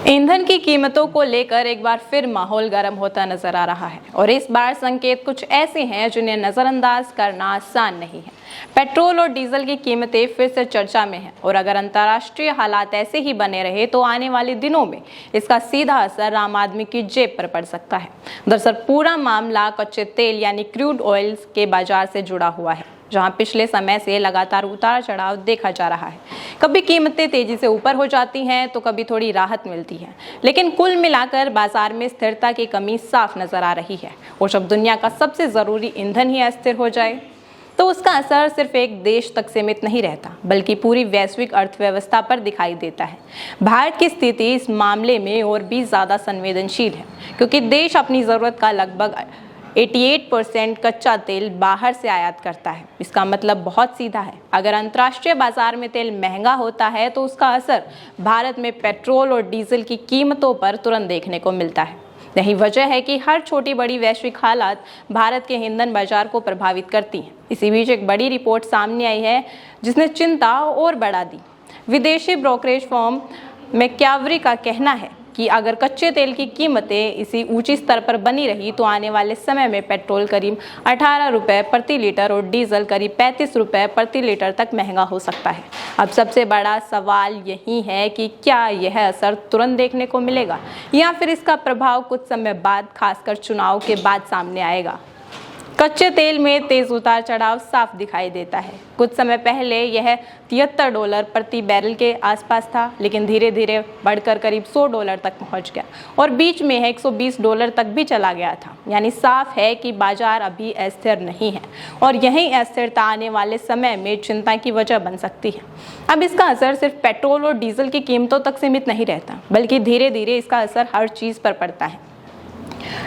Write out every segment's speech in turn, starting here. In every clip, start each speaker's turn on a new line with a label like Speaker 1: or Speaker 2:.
Speaker 1: ईंधन की कीमतों को लेकर एक बार फिर माहौल गर्म होता नजर आ रहा है और इस बार संकेत कुछ ऐसे हैं जिन्हें नजरअंदाज करना आसान नहीं है। पेट्रोल और डीजल की कीमतें फिर से चर्चा में हैं और अगर अंतर्राष्ट्रीय हालात ऐसे ही बने रहे तो आने वाले दिनों में इसका सीधा असर आम आदमी की जेब पर पड़ सकता है। दरअसल पूरा मामला कच्चे तेल यानी क्रूड ऑयल के बाजार से जुड़ा हुआ है, जहां पिछले समय से लगातार उतार चढ़ाव देखा जा रहा है। कभी कीमतें तेजी से ऊपर हो जाती हैं तो कभी थोड़ी राहत मिलती है, लेकिन कुल मिलाकर बाजार में स्थिरता की कमी साफ नजर आ रही है। और जब दुनिया का सबसे जरूरी ईंधन ही अस्थिर हो जाए तो उसका असर सिर्फ एक देश तक सीमित नहीं रहता, बल्कि पूरी वैश्विक अर्थव्यवस्था पर दिखाई देता है। भारत की स्थिति इस मामले में और भी ज्यादा संवेदनशील है, क्योंकि देश अपनी जरूरत का लगभग 88% कच्चा तेल बाहर से आयात करता है। इसका मतलब बहुत सीधा है, अगर अंतर्राष्ट्रीय बाजार में तेल महंगा होता है तो उसका असर भारत में पेट्रोल और डीजल की कीमतों पर तुरंत देखने को मिलता है। यही वजह है कि हर छोटी बड़ी वैश्विक हालात भारत के ईंधन बाजार को प्रभावित करती हैं। इसी बीच एक बड़ी रिपोर्ट सामने आई है जिसने चिंता और बढ़ा दी। विदेशी ब्रोकरेज फर्म मैक्यावरी का कहना है कि अगर कच्चे तेल की कीमतें इसी ऊंची स्तर पर बनी रही तो आने वाले समय में पेट्रोल करीब 18 रुपये प्रति लीटर और डीजल करीब 35 रुपये प्रति लीटर तक महंगा हो सकता है। अब सबसे बड़ा सवाल यही है कि क्या यह असर तुरंत देखने को मिलेगा या फिर इसका प्रभाव कुछ समय बाद, खासकर चुनाव के बाद सामने आएगा। कच्चे तेल में तेज उतार चढ़ाव साफ दिखाई देता है। कुछ समय पहले यह $73 प्रति बैरल के आसपास था, लेकिन धीरे धीरे बढ़कर करीब $100 तक पहुंच गया और बीच में $120 तक भी चला गया था। यानी साफ है कि बाजार अभी अस्थिर नहीं है और यही अस्थिरता आने वाले समय में चिंता की वजह बन सकती है। अब इसका असर सिर्फ पेट्रोल और डीजल की कीमतों तक सीमित नहीं रहता, बल्कि धीरे धीरे इसका असर हर चीज़ पर पड़ता है।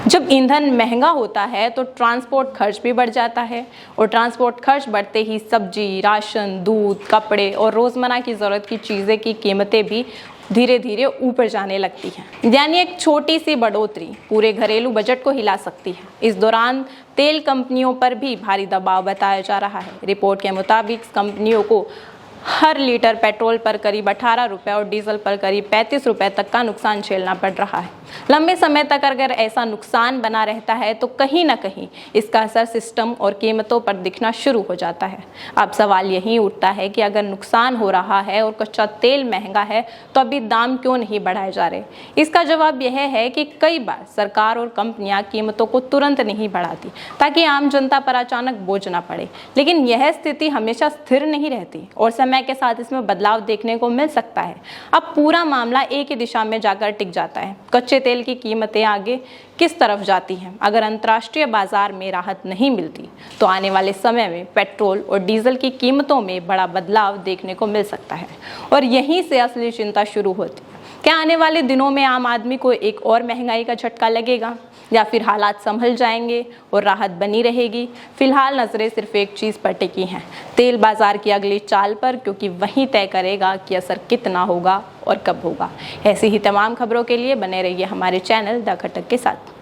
Speaker 1: जब ईंधन महंगा होता है तो ट्रांसपोर्ट खर्च भी बढ़ जाता है और ट्रांसपोर्ट खर्च बढ़ते ही सब्जी, राशन, दूध, कपड़े और रोज़मर्रा की ज़रूरत की चीज़ें की कीमतें भी धीरे धीरे ऊपर जाने लगती हैं। यानी एक छोटी सी बढ़ोतरी पूरे घरेलू बजट को हिला सकती है। इस दौरान तेल कंपनियों पर भी भारी दबाव बताया जा रहा है। रिपोर्ट के मुताबिक कंपनियों को हर लीटर पेट्रोल पर करीब 18 रुपये और डीजल पर करीब 35 रुपये तक का नुकसान झेलना पड़ रहा है। लंबे समय तक अगर ऐसा नुकसान बना रहता है तो कहीं ना कहीं इसका असर सिस्टम और कीमतों पर दिखना शुरू हो जाता है। अब सवाल यही उठता है कि अगर नुकसान हो रहा है और कच्चा तेल महंगा है तो अभी दाम क्यों नहीं बढ़ाए जा रहे। इसका जवाब यह है कि कई बार सरकार और कंपनियां कीमतों को तुरंत नहीं बढ़ाती ताकि आम जनता पर अचानक बोझ ना पड़े, लेकिन यह स्थिति हमेशा स्थिर नहीं रहती और समय के साथ इसमें बदलाव देखने को मिल सकता है। अब पूरा मामला एक ही दिशा में जाकर टिक जाता है। कच्चे तेल की कीमतें आगे किस तरफ जाती हैं। अगर अंतर्राष्ट्रीय बाजार में राहत नहीं मिलती तो आने वाले समय में पेट्रोल और डीजल की कीमतों में बड़ा बदलाव देखने को मिल सकता है और यहीं से असली चिंता शुरू होती है। क्या आने वाले दिनों में आम आदमी को एक और महंगाई का झटका लगेगा या फिर हालात संभल जाएंगे और राहत बनी रहेगी। फिलहाल नजरें सिर्फ एक चीज़ पर टिकी हैं, तेल बाजार की अगली चाल पर, क्योंकि वही तय करेगा कि असर कितना होगा और कब होगा। ऐसी ही तमाम खबरों के लिए बने रहिए हमारे चैनल द खटक के साथ।